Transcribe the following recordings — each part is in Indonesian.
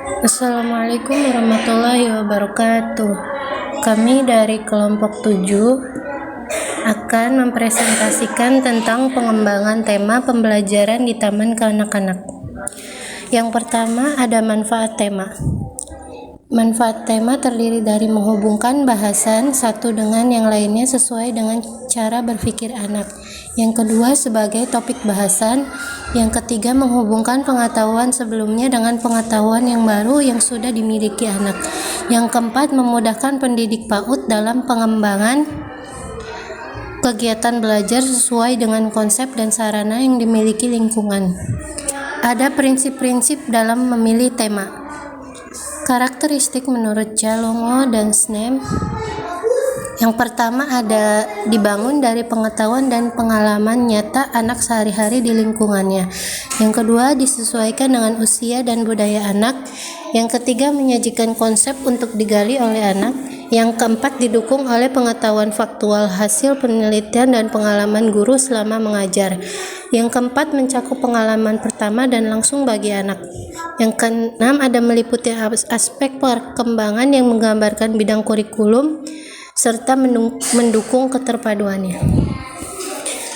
Assalamualaikum warahmatullahi wabarakatuh. Kami dari kelompok 7 akan mempresentasikan tentang pengembangan tema pembelajaran di taman kanak-kanak. Yang pertama ada manfaat tema. Manfaat tema terdiri dari menghubungkan bahasan satu dengan yang lainnya sesuai dengan cara berpikir anak. Yang kedua sebagai topik bahasan. Yang ketiga menghubungkan pengetahuan sebelumnya dengan pengetahuan yang baru yang sudah dimiliki anak. Yang keempat memudahkan pendidik PAUD dalam pengembangan kegiatan belajar sesuai dengan konsep dan sarana yang dimiliki lingkungan. Ada prinsip-prinsip dalam memilih tema. Karakteristik menurut Jalongo dan Snem. Yang pertama ada dibangun dari pengetahuan dan pengalaman nyata anak sehari-hari di lingkungannya. Yang kedua disesuaikan dengan usia dan budaya anak. Yang ketiga menyajikan konsep untuk digali oleh anak. Yang keempat didukung oleh pengetahuan faktual hasil penelitian dan pengalaman guru selama mengajar. Yang keempat mencakup pengalaman pertama dan langsung bagi anak. Yang keenam ada meliputi aspek perkembangan yang menggambarkan bidang kurikulum serta mendukung keterpaduannya.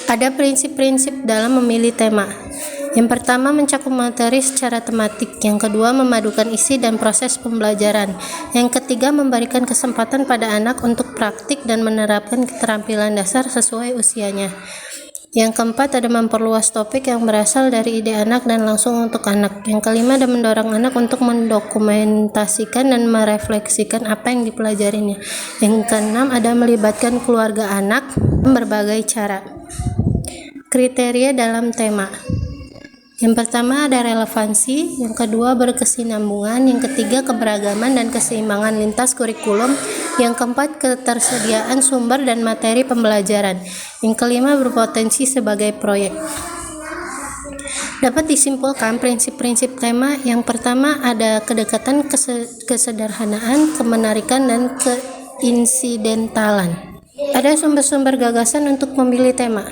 Ada prinsip-prinsip dalam memilih tema. Yang pertama mencakup materi secara tematik, yang kedua memadukan isi dan proses pembelajaran, yang ketiga memberikan kesempatan pada anak untuk praktik dan menerapkan keterampilan dasar sesuai usianya. Yang keempat ada memperluas topik yang berasal dari ide anak dan langsung untuk anak. Yang kelima ada mendorong anak untuk mendokumentasikan dan merefleksikan apa yang dipelajarinya. Yang keenam ada melibatkan keluarga anak berbagai cara. Kriteria dalam tema. Yang pertama ada relevansi, yang kedua berkesinambungan, yang ketiga keberagaman dan keseimbangan lintas kurikulum, yang keempat ketersediaan sumber dan materi pembelajaran, yang kelima berpotensi sebagai proyek. Dapat disimpulkan prinsip-prinsip tema. Yang pertama ada kedekatan, kesederhanaan, kemenarikan, dan keinsidentalan. Ada sumber-sumber gagasan untuk memilih tema.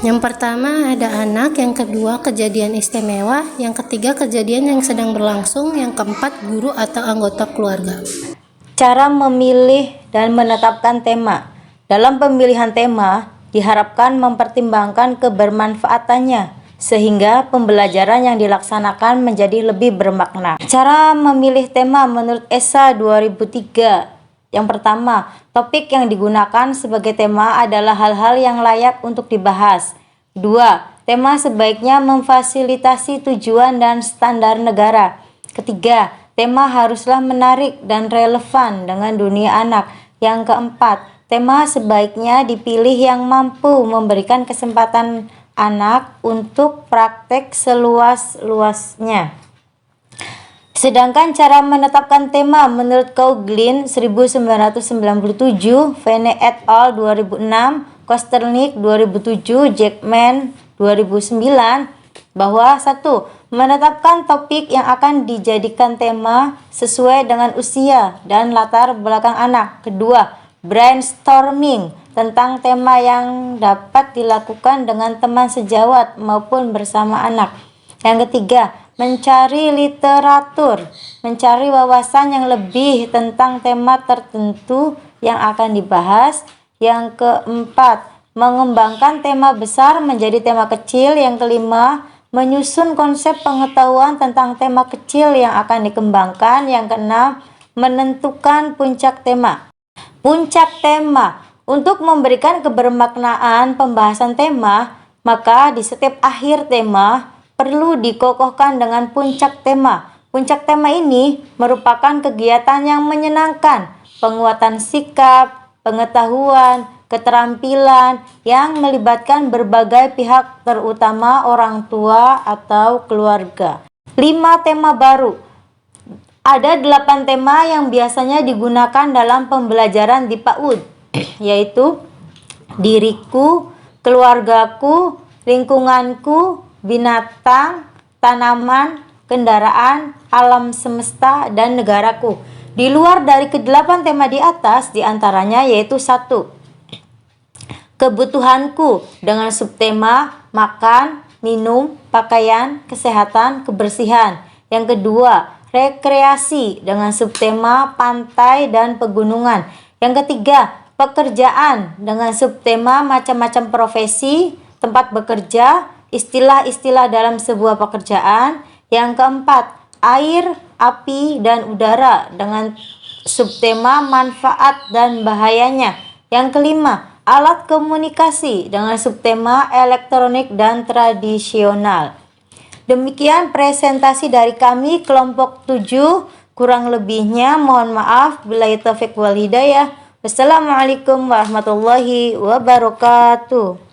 Yang pertama ada anak, yang kedua kejadian istimewa, yang ketiga kejadian yang sedang berlangsung, yang keempat guru atau anggota keluarga. Cara memilih dan menetapkan tema. Dalam pemilihan tema diharapkan mempertimbangkan kebermanfaatannya sehingga pembelajaran yang dilaksanakan menjadi lebih bermakna. Cara memilih tema menurut ESA 2003. Yang pertama, topik yang digunakan sebagai tema adalah hal-hal yang layak untuk dibahas. 2. Tema sebaiknya memfasilitasi tujuan dan standar negara. Ketiga, tema haruslah menarik dan relevan dengan dunia anak. Yang keempat, tema sebaiknya dipilih yang mampu memberikan kesempatan anak untuk praktek seluas-luasnya. Sedangkan cara menetapkan tema menurut Coughlin 1997, Vene et al. 2006, Kosternik 2007, Jackman 2009, bahwa 1. Menetapkan topik yang akan dijadikan tema sesuai dengan usia dan latar belakang anak. Kedua, brainstorming tentang tema yang dapat dilakukan dengan teman sejawat maupun bersama anak. Yang ketiga, mencari literatur, mencari wawasan yang lebih tentang tema tertentu yang akan dibahas. Yang keempat, mengembangkan tema besar menjadi tema kecil. Yang kelima, menyusun konsep pengetahuan tentang tema kecil yang akan dikembangkan. Yang keenam, menentukan puncak tema. Puncak tema. Untuk memberikan kebermaknaan pembahasan tema, maka di setiap akhir tema perlu dikokohkan dengan puncak tema. Puncak tema ini merupakan kegiatan yang menyenangkan, penguatan sikap, pengetahuan, keterampilan yang melibatkan berbagai pihak terutama orang tua atau keluarga. 5 tema baru. Ada 8 tema yang biasanya digunakan dalam pembelajaran di PAUD, yaitu diriku, keluargaku, lingkunganku, binatang, tanaman, kendaraan, alam semesta, dan negaraku. Di luar dari ke-8 tema di atas, diantaranya yaitu 1. Kebutuhanku dengan subtema makan, minum, pakaian, kesehatan, kebersihan. Yang kedua, rekreasi dengan subtema pantai dan pegunungan. Yang ketiga, pekerjaan dengan subtema macam-macam profesi, tempat bekerja, istilah-istilah dalam sebuah pekerjaan. Yang keempat, air, api, dan udara dengan subtema manfaat dan bahayanya. Yang kelima, alat komunikasi dengan subtema elektronik dan tradisional. Demikian presentasi dari kami kelompok 7. Kurang lebihnya mohon maaf. Billahi taufiq wal hidayah. Wassalamualaikum warahmatullahi wabarakatuh.